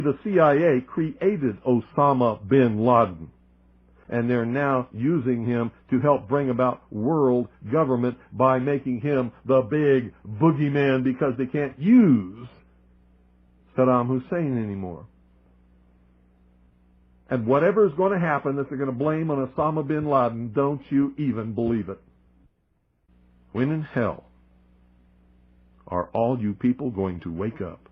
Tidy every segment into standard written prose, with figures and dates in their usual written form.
The CIA created Osama bin Laden, and they're now using him to help bring about world government by making him the big boogeyman because they can't use Saddam Hussein anymore. And whatever is going to happen that they're going to blame on Osama bin Laden, don't you even believe it. When in hell are all you people going to wake up?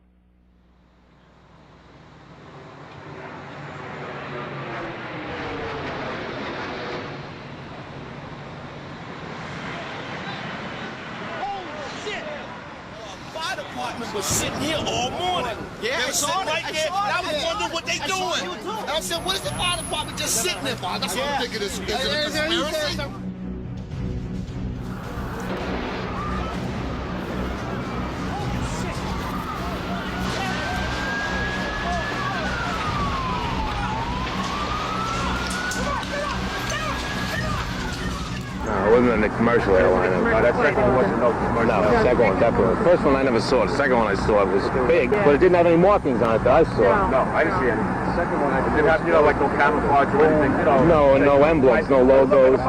Was sitting here all morning. Yeah, they sitting right there. I was wondering what they doing. And I said, what is the fire department just sitting there for? That's what I'm thinking. Is it a conspiracy? No, it wasn't in the commercial airline. That second one wasn't no commercial. No, the second one definitely. The first one I never saw. The second one I saw was big, but it didn't have any markings on it that I saw. No, I didn't see any. The second one, it didn't have, you know, like no camouflage or anything. You know, no emblems, no logos.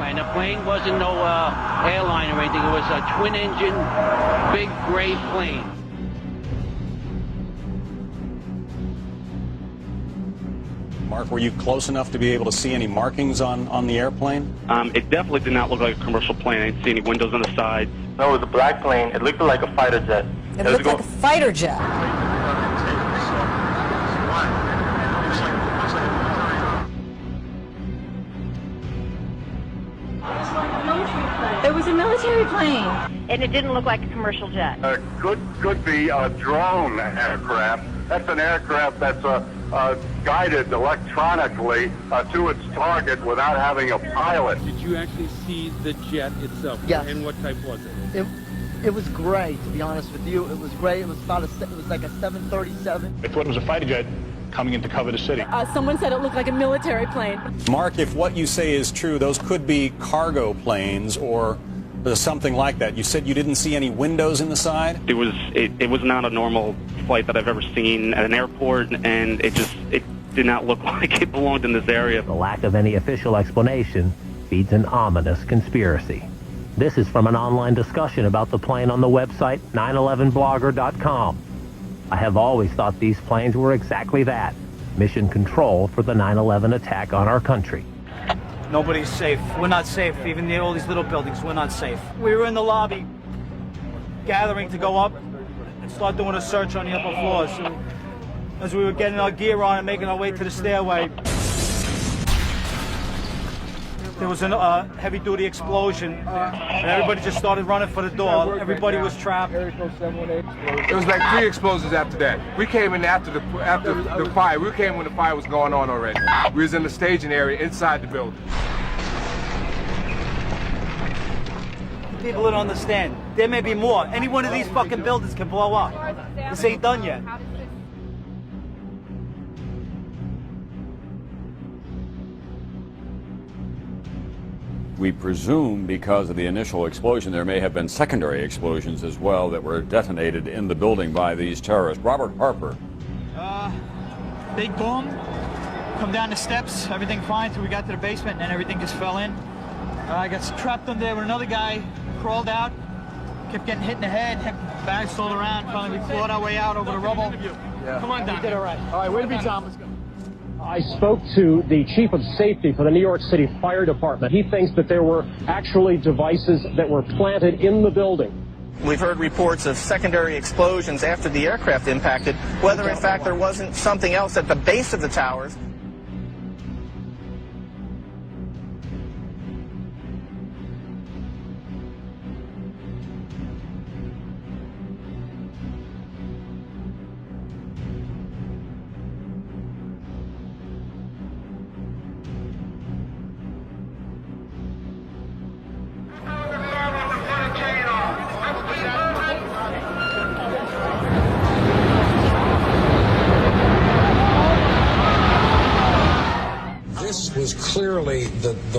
And the plane wasn't no airline or anything. It was a twin-engine, big gray plane. Mark, were you close enough to be able to see any markings on the airplane? It definitely did not look like a commercial plane. I didn't see any windows on the sides. no, it was a black plane. It looked like a fighter jet. It looked like a fighter jet. It was a military plane. And it didn't look like a commercial jet. Could be a drone aircraft. That's an aircraft that's guided electronically to its target without having a pilot. Did you actually see the jet itself? Yes. And what type was it? It was gray, to be honest with you. It was gray. It was like a 737. I thought it was a fighter jet coming in to cover the city. Someone said it looked like a military plane. Mark, if what you say is true, those could be cargo planes or something like that. You said you didn't see any windows in the side? It was not a normal flight that I've ever seen at an airport, and it did not look like it belonged in this area. The lack of any official explanation feeds an ominous conspiracy. This is from an online discussion about the plane on the website 911blogger.com. I have always thought these planes were exactly that, mission control for the 9/11 attack on our country. Nobody's safe. We're not safe. Even all these little buildings, we're not safe. We were in the lobby, gathering to go up and start doing a search on the upper floors. So as we were getting our gear on and making our way to the stairway, there was a heavy-duty explosion, and everybody just started running for the door. Everybody was trapped. There was like 3 explosions after that. We came in after the fire. We came when the fire was going on already. We was in the staging area inside the building. People don't understand. There may be more. Any one of these fucking buildings can blow up. This ain't done yet. We presume because of the initial explosion there may have been secondary explosions as well that were detonated in the building by these terrorists. Robert Harper. Big boom, come down the steps, everything fine till we got to the basement, and everything just fell in. I got trapped under there with another guy, crawled out, kept getting hit in the head, had bags sold around. Finally we clawed our way out over the rubble. Yeah. Come on down. We did all right. All right, way to be, Tom. Let's go. I spoke to the chief of safety for the New York City Fire Department. He thinks that there were actually devices that were planted in the building. We've heard reports of secondary explosions after the aircraft impacted. Whether in fact there wasn't something else at the base of the towers.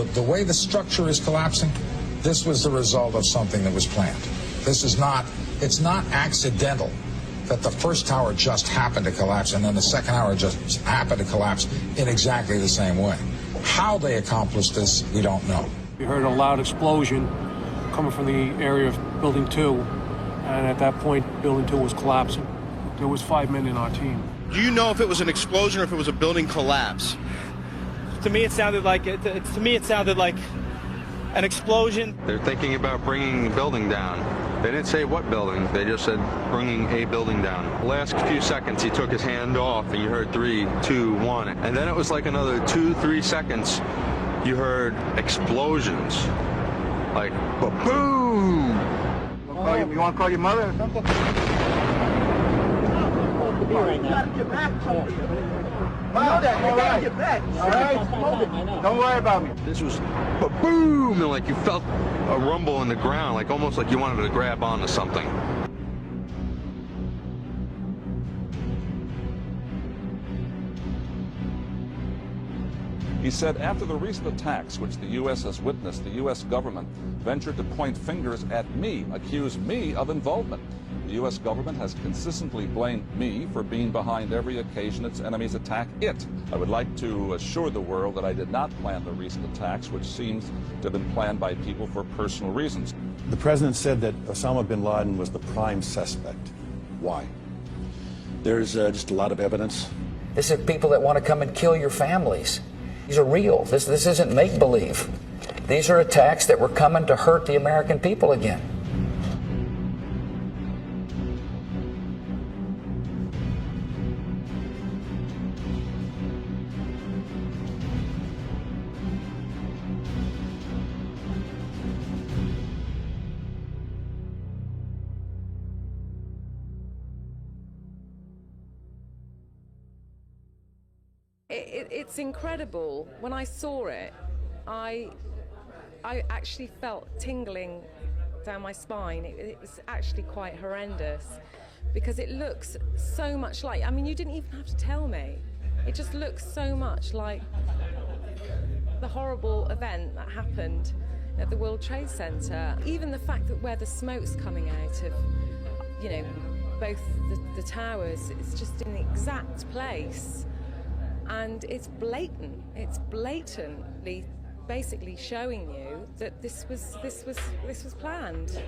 The way the structure is collapsing, this was the result of something that was planned. This is not, it's not accidental that the first tower just happened to collapse and then the second tower just happened to collapse in exactly the same way. How they accomplished this, we don't know. We heard a loud explosion coming from the area of Building 2, and at that point, Building 2 was collapsing. There was 5 men in our team. Do you know if it was an explosion or if it was a building collapse? To me, it sounded like an explosion. They're thinking about bringing the building down. They didn't say what building, they just said bringing a building down. The last few seconds, he took his hand off, and you heard 3, 2, 1. And then it was like another 2, 3 seconds, you heard explosions. Like, boom! You want to call your mother or something? All right? Don't worry about me. This was boom, and like you felt a rumble in the ground, like almost like you wanted to grab onto something. He said after the recent attacks which the U.S. has witnessed, the U.S. government ventured to point fingers at me, accuse me of involvement. The U.S. government has consistently blamed me for being behind every occasion its enemies attack it. I would like to assure the world that I did not plan the recent attacks, which seems to have been planned by people for personal reasons. The president said that Osama bin Laden was the prime suspect. Why? There's just a lot of evidence. This is people that want to come and kill your families. These are real. This isn't make-believe. These are attacks that were coming to hurt the American people again. It's incredible. When I saw it, I actually felt tingling down my spine. It was actually quite horrendous because it looks so much like, I mean, you didn't even have to tell me. It just looks so much like the horrible event that happened at the World Trade Center. Even the fact that where the smoke's coming out of, you know, both the towers, it's just in the exact place. And it's blatant. It's blatantly, basically showing you that this was planned.